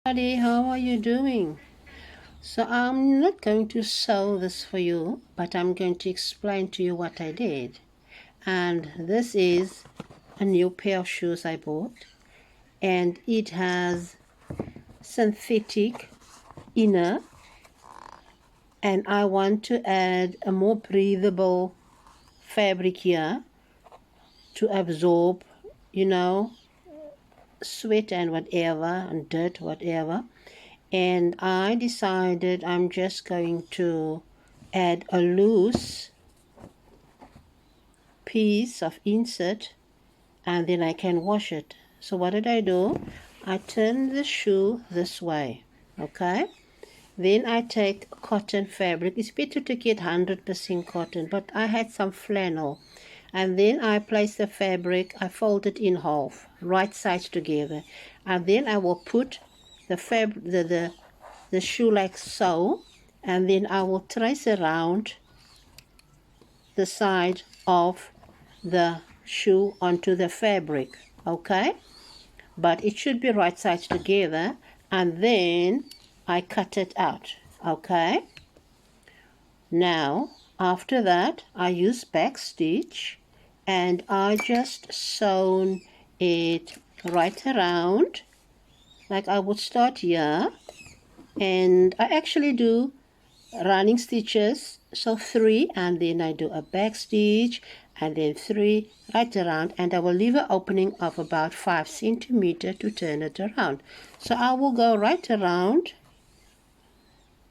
Buddy, how are you doing? So I'm not going to sew this for you, but I'm going to explain to you what I did. And this is a new pair of shoes I bought, and it has synthetic inner, and I want to add a more breathable fabric here to absorb, sweat and whatever, and dirt, whatever. And I decided I'm just going to add a loose piece of insert, and then I can wash it. So what did I do? I turned the shoe this way, okay? Then I take cotton fabric. It's better to get 100% cotton, but I had some flannel. And then I place the fabric, I fold it in half, right sides together. And then I will put the shoe like so, and then I will trace around the side of the shoe onto the fabric, okay? But it should be right sides together, and then I cut it out, okay? Now after that I use back stitch, and I just sewn it right around, like I would start here, and I actually do running stitches, so 3, and then I do a back stitch, and then 3 right around, and I will leave an opening of about 5 centimeters to turn it around. So I will go right around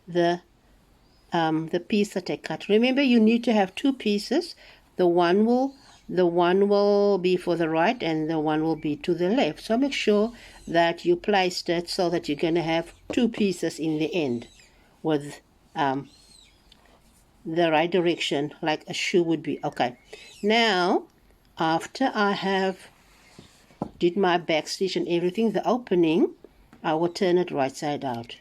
the piece that I cut. Remember, you need to have 2 pieces. The one will be for the right, and the one will be to the left. So make sure that you placed it so that you're going to have 2 pieces in the end with the right direction, like a shoe would be. Okay, now after I have did my back stitch and everything, the opening, I will turn it right side out.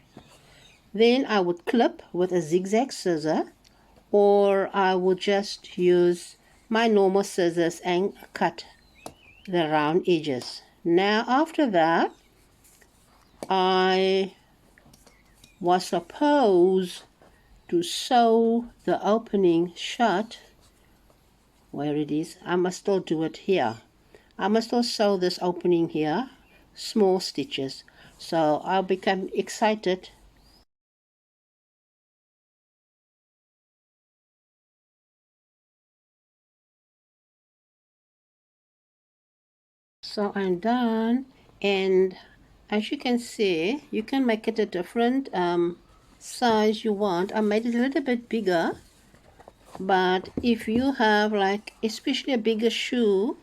Then I would clip with a zigzag scissor, or I would just use my normal scissors and cut the round edges. Now after that, I was supposed to sew the opening shut where it is. I must still do it here. I must still sew this opening here, small stitches. So I'll become excited. So I'm done, and as you can see, you can make it a different size you want. I made it a little bit bigger, but if you have, like, especially a bigger shoe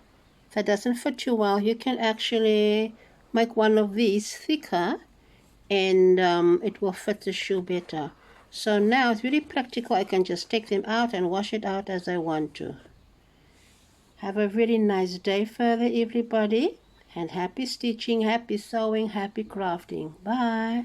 that doesn't fit you well, you can actually make one of these thicker, and it will fit the shoe better. So now it's really practical. I can just take them out and wash it out as I want to. Have a really nice day further, everybody, and happy stitching, happy sewing, happy crafting. Bye.